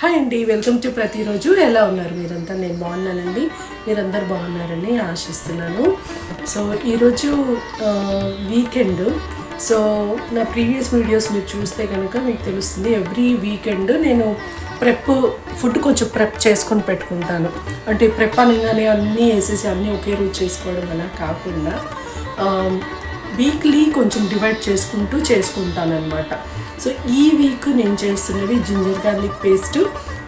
Hi అండి, welcome to ప్రతిరోజు. ఎలా ఉన్నారు మీరంతా? నేను బాగున్నానండి, మీరందరూ బాగున్నారని ఆశిస్తున్నాను. సో ఈరోజు వీకెండ్. సో నా ప్రీవియస్ వీడియోస్ మీరు చూస్తే కనుక మీకు తెలుస్తుంది, ఎవ్రీ వీకెండ్ నేను ఫుడ్ కొంచెం ప్రెప్ చేసుకొని పెట్టుకుంటాను. అంటే ప్రెప్ అనగానే అన్నీ వేసేసి అన్నీ ఒకే రోజు చేసుకోవడం అలా కాకుండా వీక్లీ కొంచెం డివైడ్ చేసుకుంటాను అనమాట. సో ఈ వీక్ నేను చేస్తున్నవి జింజర్ గార్లిక్ పేస్ట్.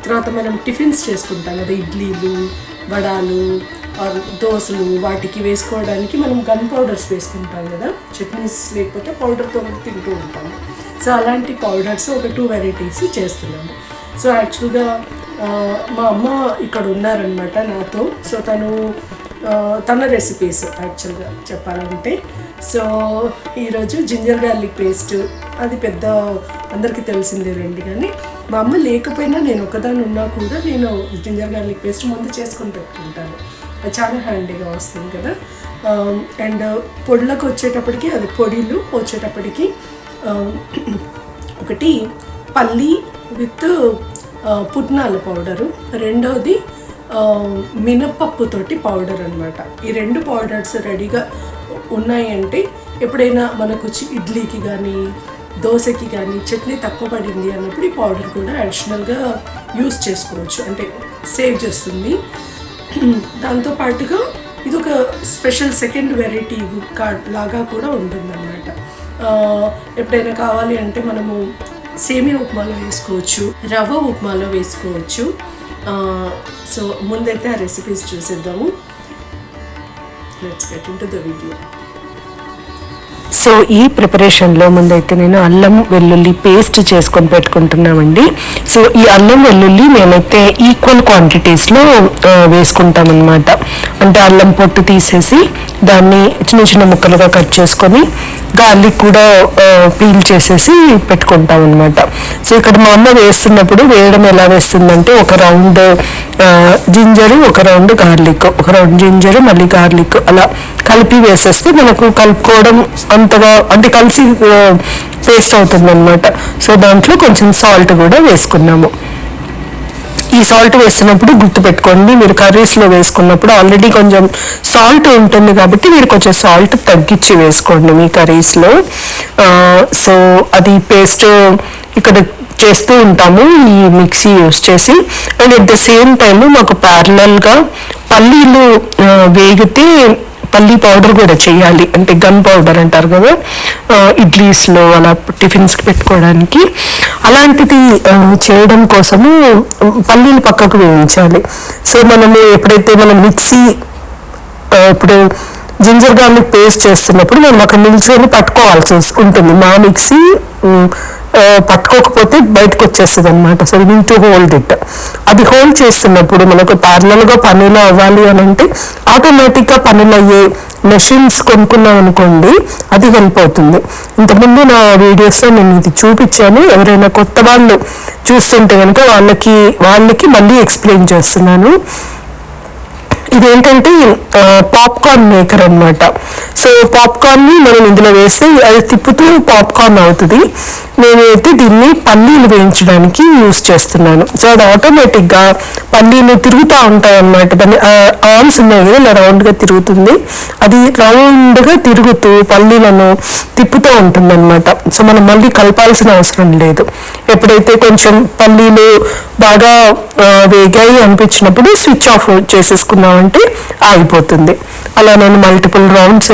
తర్వాత మనం టిఫిన్స్ చేసుకుంటాం కదా, ఇడ్లీలు, వడాలు, దోశలు, వాటికి వేసుకోవడానికి మనం గన్ పౌడర్స్ వేసుకుంటాం కదా, చట్నీస్ లేకపోతే పౌడర్తో తింటూ ఉంటాము. సో అలాంటి పౌడర్స్ ఒక 2 వెరైటీస్ చేస్తున్నాము. సో యాక్చువల్గా మా అమ్మ ఇక్కడ ఉన్నారనమాట నాతో. సో తన రెసిపీస్ యాక్చువల్గా చెప్పాలంటే. సో ఈరోజు జింజర్ గార్లిక్ పేస్ట్, అది పెద్ద అందరికీ తెలిసిందే రండి. కానీ మా అమ్మ లేకపోయినా, నేను ఒకదాన్ని ఉన్నా కూడా నేను జింజర్ గార్లిక్ పేస్ట్ ముందు చేసుకొని పెట్టుకుంటాను. అది చాలా హ్యాండీగా వస్తుంది కదా. అండ్ పొడులకు వచ్చేటప్పటికి, అది పొడిలు వచ్చేటప్పటికి ఒకటి పల్లి విత్ పుట్నాల పౌడరు, రెండోది మినప్పప్పుతోటి పౌడర్ అనమాట. ఈ 2 పౌడర్స్ రెడీగా ఉన్నాయంటే ఎప్పుడైనా మనకు ఇడ్లీకి కానీ దోశకి కానీ చట్నీ తక్కువ పడింది అన్నప్పుడు ఈ పౌడర్ కూడా అడిషనల్గా యూస్ చేసుకోవచ్చు, అంటే సేవ్ చేస్తుంది. దాంతోపాటుగా ఇది ఒక స్పెషల్ సెకండ్ వెరైటీ లాగా కూడా ఉంటుందన్నమాట. ఎప్పుడైనా కావాలి అంటే మనము సేమియా ఉప్మాలో వేసుకోవచ్చు, రవ్వ ఉప్మాలో వేసుకోవచ్చు. సో ముందైతే ఆ రెసిపీస్ చూసేద్దాము. Let's get into the video. So ఈ ప్రిపరేషన్లో ముందైతే నేను అల్లం వెల్లుల్లి పేస్ట్ చేసుకొని పెట్టుకుంటున్నామండి. సో ఈ అల్లం వెల్లుల్లి మేమైతే ఈక్వల్ క్వాంటిటీస్లో వేసుకుంటామన్నమాట. అంటే అల్లం పొట్టు తీసేసి దాన్ని చిన్న చిన్న ముక్కలుగా కట్ చేసుకొని, గార్లిక్ కూడా పీల్ చేసేసి పెట్టుకుంటాం అనమాట. సో ఇక్కడ మా అమ్మ వేయడం ఎలా వేస్తుందంటే, ఒక రౌండ్ జింజరు, ఒక రౌండ్ గార్లిక్, ఒక రౌండ్ జింజరు మళ్ళీ గార్లిక్ అలా కలిపి వేసేస్తే మనకు కలుపుకోవడం అంతగా అంటే కలిసి పేస్ట్ అవుతుంది అనమాట. సో దాంట్లో కొంచెం సాల్ట్ కూడా వేసుకున్నాము. ఈ సాల్ట్ వేస్తున్నప్పుడు గుర్తుపెట్టుకోండి, మీరు కర్రీస్లో వేసుకున్నప్పుడు ఆల్రెడీ కొంచెం సాల్ట్ ఉంటుంది కాబట్టి మీరు కొంచెం సాల్ట్ తగ్గించి వేసుకోండి మీ కర్రీస్లో. సో అది పేస్ట్ ఇక్కడ చేస్తూ ఉంటాము ఈ మిక్సీ యూస్ చేసి. And at the same time మాకు ప్యారలల్గా పల్లీలు వేగితే పల్లీ పౌడర్ కూడా చేయాలి, అంటే గన్ పౌడర్ అంటారు కదా, ఇడ్లీస్లో అలా టిఫిన్స్కి పెట్టుకోవడానికి. అలాంటిది చేయడం కోసము పల్లీలు పక్కకు వేయించాలి. సో మనము ఎప్పుడైతే మనం మిక్సీ ఇప్పుడు జింజర్ గార్లిక్ పేస్ట్ చేస్తున్నప్పుడు మనం అక్కడ నిల్చొని పట్టుకోవాల్సి ఉంటుంది. మా మిక్సీ పట్టుకోకపోతే బయటకు వచ్చేస్తుంది అనమాట. So we need to hold it. అది హోల్డ్ చేస్తున్నప్పుడు మనకు ప్యారలల్గా పనులు అవ్వాలి అని అంటే ఆటోమేటిక్గా పనులు అయ్యే మెషిన్స్ కొనుక్కున్నాం అనుకోండి, అది హెల్ప్ అవుతుంది. ఇంతకుముందు నా వీడియోస్లో నేను ఇది చూపించాను. ఎవరైనా కొత్త వాళ్ళు చూస్తుంటే కనుక వాళ్ళకి మళ్ళీ ఎక్స్ప్లెయిన్ చేస్తున్నాను. ఇదేంటంటే పాప్కార్న్ మేకర్ అనమాట. సో పాప్కార్న్ని మనం ఇందులో వేస్తే అది తిప్పుతూ పాప్కార్న్ అవుతుంది. నేనైతే దీన్ని పల్లీలు వేయించడానికి యూస్ చేస్తున్నాను. సో అది ఆటోమేటిక్గా పల్లీలు తిరుగుతూ ఉంటాయి అన్నమాట. దాన్ని ఆర్మ్స్ ఉన్నాయి కదా, ఇలా రౌండ్గా తిరుగుతుంది. అది రౌండ్గా తిరుగుతూ పల్లీలను తిప్పుతూ ఉంటుంది అనమాట. సో మనం మళ్ళీ కలపాల్సిన అవసరం లేదు. ఎప్పుడైతే కొంచెం పల్లీలు బాగా వేగాయి అనిపించినప్పుడు స్విచ్ ఆఫ్ చేసేసుకున్నామంటే ఆగిపోతుంది. అలా నేను మల్టిపుల్ రౌండ్స్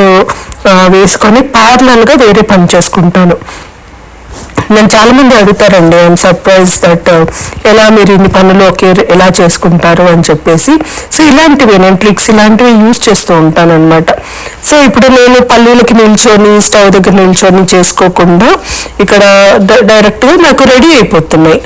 వేసుకొని ప్యారలల్గా వేరే పని చేసుకుంటాను. నేను చాలా మంది అడుగుతారండి, ఐఎమ్ సర్ప్రైజ్ దట్ ఎలా మీరు ఇన్ని పనులు ఎలా చేసుకుంటారు అని చెప్పేసి. సో ఇలాంటివి నేను ట్రిక్స్ ఇలాంటివి యూజ్ చేస్తూ ఉంటాను అనమాట. సో ఇప్పుడు నేను పల్లీలకి నిల్చొని స్టవ్ దగ్గర నిల్చొని చేసుకోకుండా ఇక్కడ డైరెక్ట్గా నాకు రెడీ అయిపోతున్నాయి.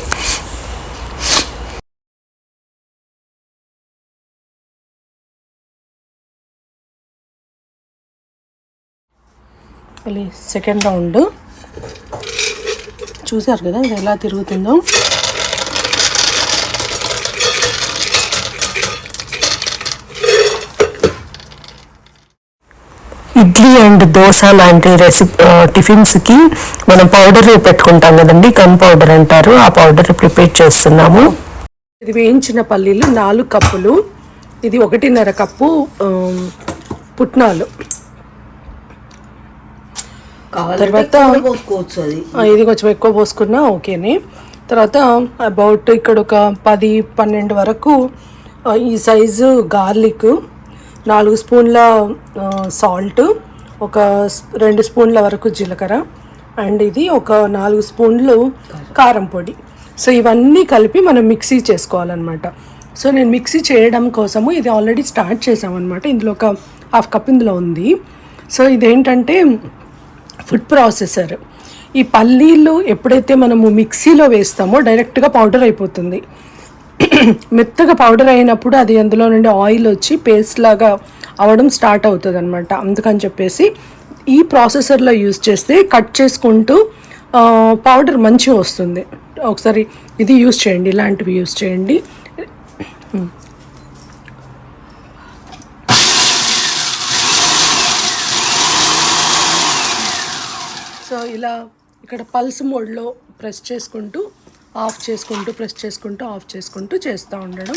సెకండ్ రౌండ్ చూసారు కదా ఇది ఎలా తిరుగుతుందో. ఇడ్లీ అండ్ దోశ లాంటి టిఫిన్స్కి మనం పౌడర్ పెట్టుకుంటాం కదండి, గన్ పౌడర్ అంటారు. ఆ పౌడర్ ప్రిపేర్ చేస్తున్నాము. ఇది వేయించిన పల్లీలు 4 కప్పులు, ఇది 1.5 కప్పు పుట్నాలు, తర్వాత ఇది కొంచెం ఎక్కువ పోసుకున్నా ఓకేనే. తర్వాత అబౌట్ ఇక్కడ ఒక 10-12 వరకు ఈ సైజు గార్లిక్, 4 స్పూన్ల సాల్ట్, ఒక 2 స్పూన్ల వరకు జీలకర్ర, అండ్ ఇది ఒక 4 స్పూన్లు కారం పొడి. సో ఇవన్నీ కలిపి మనం మిక్సీ చేసుకోవాలన్నమాట. సో నేను మిక్సీ చేయడం కోసము ఇది ఆల్రెడీ స్టార్ట్ చేసామన్నమాట. ఇందులో ఒక 1/2 కప్ ఇందులో ఉంది. సో ఇదేంటంటే ఫుడ్ ప్రాసెసర్. ఈ పల్లీలు ఎప్పుడైతే మనము మిక్సీలో వేస్తామో డైరెక్ట్గా పౌడర్ అయిపోతుంది. మెత్తగా పౌడర్ అయినప్పుడు అది అందులో నుండి ఆయిల్ వచ్చి పేస్ట్ లాగా అవ్వడం స్టార్ట్ అవుతుంది అనమాట. అందుకని చెప్పేసి ఈ ప్రాసెసర్లో యూజ్ చేస్తే కట్ చేసుకుంటూ పౌడర్ మంచిగా వస్తుంది. ఒకసారి ఇది యూజ్ చేయండి, ఇలాంటివి యూజ్ చేయండి. సో ఇలా ఇక్కడ పల్స్ మోడ్లో ప్రెస్ చేసుకుంటూ ఆఫ్ చేసుకుంటూ ప్రెస్ చేసుకుంటూ ఆఫ్ చేసుకుంటూ చేస్తూ ఉండడం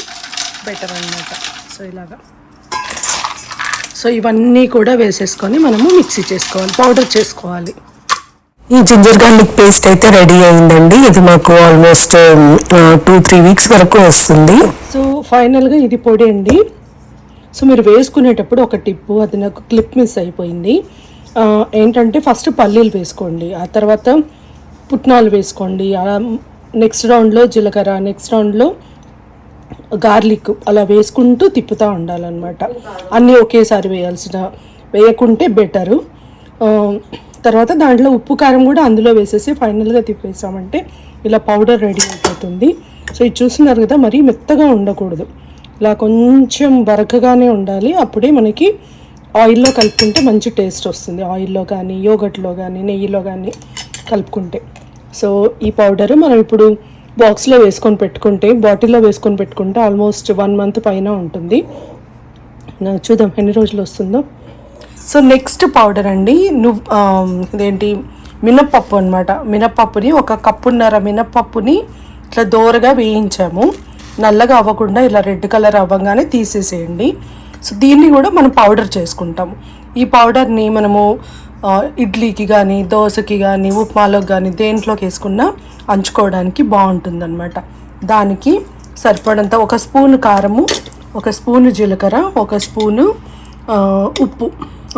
బెటర్ అన్నమాట. సో ఇలాగా సో ఇవన్నీ కూడా వేసేసుకొని మనము మిక్సీ చేసుకోవాలి, పౌడర్ చేసుకోవాలి. ఈ జింజర్ గార్లిక్ పేస్ట్ అయితే రెడీ అయిందండి. ఇది మాకు ఆల్మోస్ట్ 2-3 వీక్స్ వరకు వస్తుంది. సో ఫైనల్గా ఇది పొడి అండి. సో మీరు వేసుకునేటప్పుడు ఒక టిప్పు, అది నాకు క్లిప్ మిస్ అయిపోయింది. ఏంటంటే ఫస్ట్ పల్లీలు వేసుకోండి, ఆ తర్వాత పుట్నాలు వేసుకోండి, నెక్స్ట్ రౌండ్లో జీలకర్ర, నెక్స్ట్ రౌండ్లో గార్లిక్, అలా వేసుకుంటూ తిప్పుతూ ఉండాలన్నమాట. అన్నీ ఒకేసారి వేయకుంటే బెటరు. తర్వాత దాంట్లో ఉప్పు కారం కూడా అందులో వేసేసి ఫైనల్గా తిప్పేసామంటే ఇలా పౌడర్ రెడీ అయిపోతుంది. సో ఇది చూస్తున్నారు కదా, మరీ మెత్తగా ఉండకూడదు, ఇలా కొంచెం బరకగానే ఉండాలి. అప్పుడే మనకి ఆయిల్లో కలుపుకుంటే మంచి టేస్ట్ వస్తుంది. ఆయిల్లో కానీ యోగట్లో కానీ నెయ్యిలో కానీ కలుపుకుంటే. సో ఈ పౌడర్ మనం ఇప్పుడు బాక్స్లో వేసుకొని పెట్టుకుంటే, బాటిల్లో వేసుకొని పెట్టుకుంటే ఆల్మోస్ట్ 1 మంత్ పైన ఉంటుంది. చూద్దాం ఎన్ని రోజులు వస్తుందో. సో నెక్స్ట్ పౌడర్ అండి, ఇదేంటి మినప్పప్పు అనమాట. మినప్పప్పుని 1.5 కప్పున్నర మినప్పప్పుని ఇట్లా దోరగా వేయించాము. నల్లగా అవ్వకుండా ఇలా రెడ్ కలర్ అవ్వగానే తీసేసేయండి. సో దీన్ని కూడా మనం పౌడర్ చేసుకుంటాము. ఈ పౌడర్ని మనము ఇడ్లీకి కానీ దోశకి కానీ ఉప్మాలోకి కానీ దేంట్లోకి వేసుకున్నా అంచుకోవడానికి బాగుంటుందన్నమాట. దానికి సరిపడంత 1 స్పూన్ కారము, 1 స్పూను జీలకర్ర, 1 స్పూను ఉప్పు.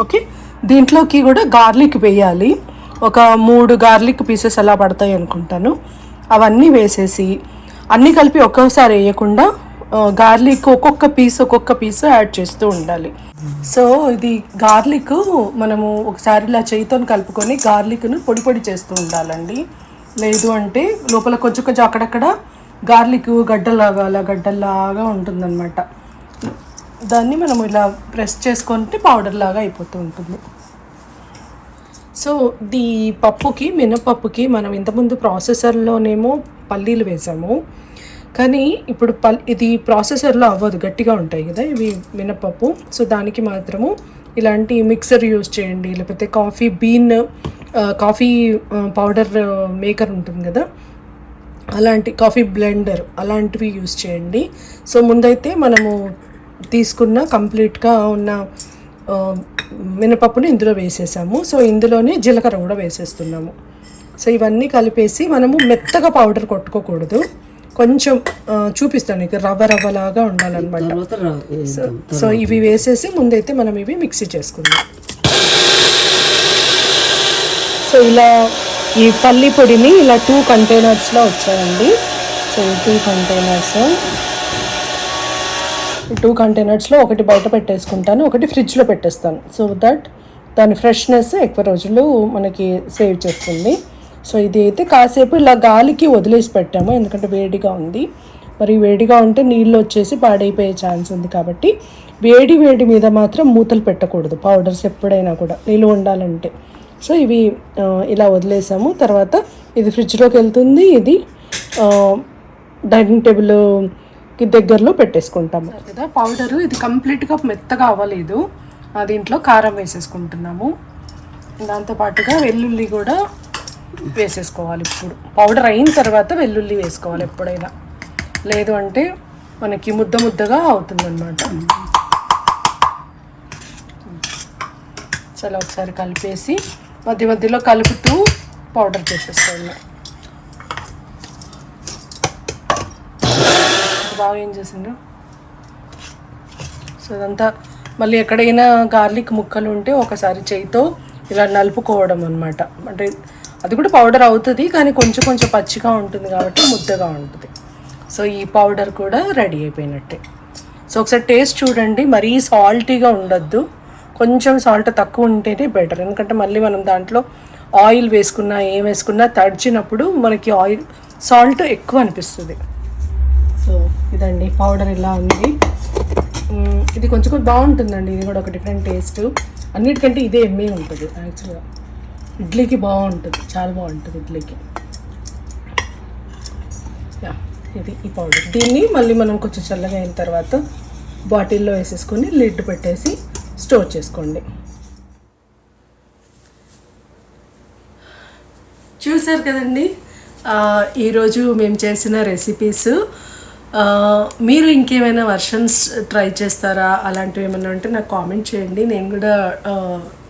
ఓకే, దీంట్లోకి కూడా గార్లిక్ వేయాలి. ఒక 3 గార్లిక్ పీసెస్ అలా పడతాయి అనుకుంటాను. అవన్నీ వేసేసి అన్నీ కలిపి ఒక్కోసారి వేయకుండా గార్లిక్ ఒక్కొక్క పీస్ యాడ్ చేస్తూ ఉండాలి. సో ఇది గార్లిక్ మనము ఒకసారి ఇలా చేయితో కలుపుకొని గార్లిక్ను పొడి చేస్తూ ఉండాలండి. లేదు అంటే లోపల కొంచెం అక్కడక్కడ గార్లిక్ గడ్డల్లాగా ఉంటుందన్నమాట. దాన్ని మనం ఇలా ప్రెస్ చేసుకుంటే పౌడర్ లాగా అయిపోతూ ఉంటుంది. సో ఈ పప్పుకి మినపప్పుకి మనం ఇంతకుముందు ప్రాసెసర్లోనేమో పల్లీలు వేసాము, కానీ ఇప్పుడు ఇది ప్రాసెసర్లో అవ్వదు, గట్టిగా ఉంటాయి కదా ఇవి మినపప్పు. సో దానికి మాత్రము ఇలాంటి మిక్సర్ యూజ్ చేయండి, లేకపోతే కాఫీ పౌడర్ మేకర్ ఉంటుంది కదా, అలాంటి కాఫీ బ్లెండర్ అలాంటివి యూజ్ చేయండి. సో ముందైతే మనము తీసుకున్న కంప్లీట్గా ఉన్న మినపప్పుని ఇందులో వేసేసాము. సో ఇందులోనే జీలకర్ర కూడా వేసేస్తున్నాము. సో ఇవన్నీ కలిపేసి మనము మెత్తగా పౌడర్ కొట్టుకోకూడదు, కొంచెం చూపిస్తాను ఇక రవ్వలాగా ఉండాలన్నమాట. సో ఇవి వేసేసి ముందైతే మనం ఇవి మిక్సీ చేసుకుందాం. సో ఇలా ఈ పల్లి పొడిని ఇలా 2 కంటైనర్స్లో వచ్చాయండి. సో 2 కంటైనర్స్లో ఒకటి బయట పెట్టేసుకుంటాను, ఒకటి ఫ్రిడ్జ్లో పెట్టేస్తాను. సో దట్ దాని ఫ్రెష్నెస్ ఎక్కువ రోజులు మనకి సేవ్ చేస్తుంది. సో ఇది అయితే కాసేపు ఇలా గాలికి వదిలేసి పెట్టాము, ఎందుకంటే వేడిగా ఉంది. మరి వేడిగా ఉంటే నీళ్ళు వచ్చేసి పాడైపోయే ఛాన్స్ ఉంది. కాబట్టి వేడి మీద మాత్రం మూతలు పెట్టకూడదు పౌడర్స్ ఎప్పుడైనా కూడా నిలువ ఉండాలంటే. సో ఇవి ఇలా వదిలేసాము. తర్వాత ఇది ఫ్రిడ్జ్లోకి వెళ్తుంది, ఇది డైనింగ్ టేబుల్కి దగ్గరలో పెట్టేసుకుంటాము కదా పౌడరు. ఇది కంప్లీట్గా మెత్తగా అవ్వలేదు, దీంట్లో కారం వేసేసుకుంటున్నాము. దాంతోపాటుగా వెల్లుల్లి కూడా వేసేసుకోవాలి. ఇప్పుడు పౌడర్ అయిన తర్వాత వెల్లుల్లి వేసుకోవాలి ఎప్పుడైనా, లేదు అంటే మనకి ముద్ద ముద్దగా అవుతుందన్నమాట. చాలా ఒకసారి కలిపేసి మధ్య మధ్యలో కలుపుతూ పౌడర్ చేసేస్తాను. బాగా ఏం చేసిండ్రు. సో అదంతా మళ్ళీ ఎక్కడైనా గార్లిక్ ముక్కలు ఉంటే ఒకసారి చేయితో ఇలా నలుపుకోవడం అనమాట. అంటే అది కూడా పౌడర్ అవుతుంది, కానీ కొంచెం కొంచెం పచ్చిగా ఉంటుంది కాబట్టి ముద్దగా ఉంటుంది. సో ఈ పౌడర్ కూడా రెడీ అయిపోయినట్టే. సో ఒకసారి టేస్ట్ చూడండి. మరీ సాల్టీగా ఉండొద్దు, కొంచెం సాల్ట్ తక్కువ ఉంటేనే బెటర్. ఎందుకంటే మళ్ళీ మనం దాంట్లో ఆయిల్ వేసుకున్నా ఏం వేసుకున్నా తడిచినప్పుడు మనకి ఆయిల్ సాల్ట్ ఎక్కువ అనిపిస్తుంది. సో ఇదండి పౌడర్ ఇలా ఉంది. ఇది కొంచెం బాగుంటుందండి. ఇది కూడా ఒక డిఫరెంట్ టేస్ట్. అన్నిటికంటే ఇదే ఎమ్మె ఉంటుంది యాక్చువల్గా. ఇడ్లీకి బాగుంటుంది, చాలా బాగుంటుంది ఇడ్లీకి. ఇది ఈ పౌడర్. దీన్ని మళ్ళీ మనం కొంచెం చల్లగా అయిన తర్వాత బాటిల్లో వేసేసుకొని లిడ్ పెట్టేసి స్టోర్ చేసుకోండి. చూసారు కదండి ఈరోజు మేము చేసిన రెసిపీస్. మీరు ఇంకేమైనా వర్షన్స్ ట్రై చేస్తారా? అలాంటివి ఏమైనా ఉంటే నాకు కామెంట్ చేయండి, నేను కూడా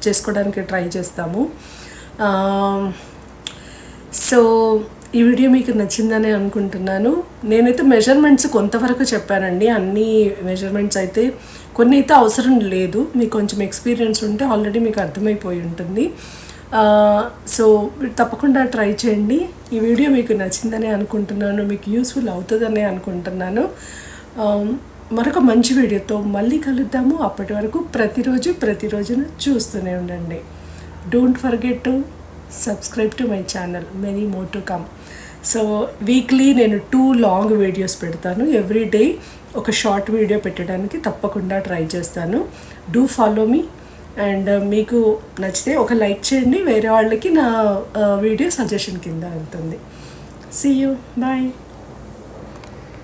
చేసుకోవడానికి ట్రై చేస్తాము. సో ఈ వీడియో మీకు నచ్చిందని అనుకుంటున్నాను. నేనైతే మెజర్మెంట్స్ కొంతవరకు చెప్పానండి. అన్ని మెజర్మెంట్స్ అయితే కొన్ని అయితే అవసరం లేదు. మీకు కొంచెం ఎక్స్పీరియన్స్ ఉంటే ఆల్రెడీ మీకు అర్థమైపోయి ఉంటుంది. సో తప్పకుండా ట్రై చేయండి. ఈ వీడియో మీకు నచ్చిందని అనుకుంటున్నాను, మీకు యూస్ఫుల్ అవుతుందని అనుకుంటున్నాను. మరొక మంచి వీడియోతో మళ్ళీ కలుద్దాము. అప్పటి వరకు ప్రతిరోజున చూస్తూనే ఉండండి. Don't forget to subscribe to my channel, many more to come. So weekly నేను 2 లాంగ్ వీడియోస్ పెడతాను. ఎవ్రీ డే ఒక షార్ట్ వీడియో పెట్టడానికి తప్పకుండా ట్రై చేస్తాను. Do follow me. అండ్ మీకు నచ్చితే ఒక లైక్ చేయండి, వేరే వాళ్ళకి నా వీడియో సజెషన్ కింద వెళ్తుంది. See you, bye.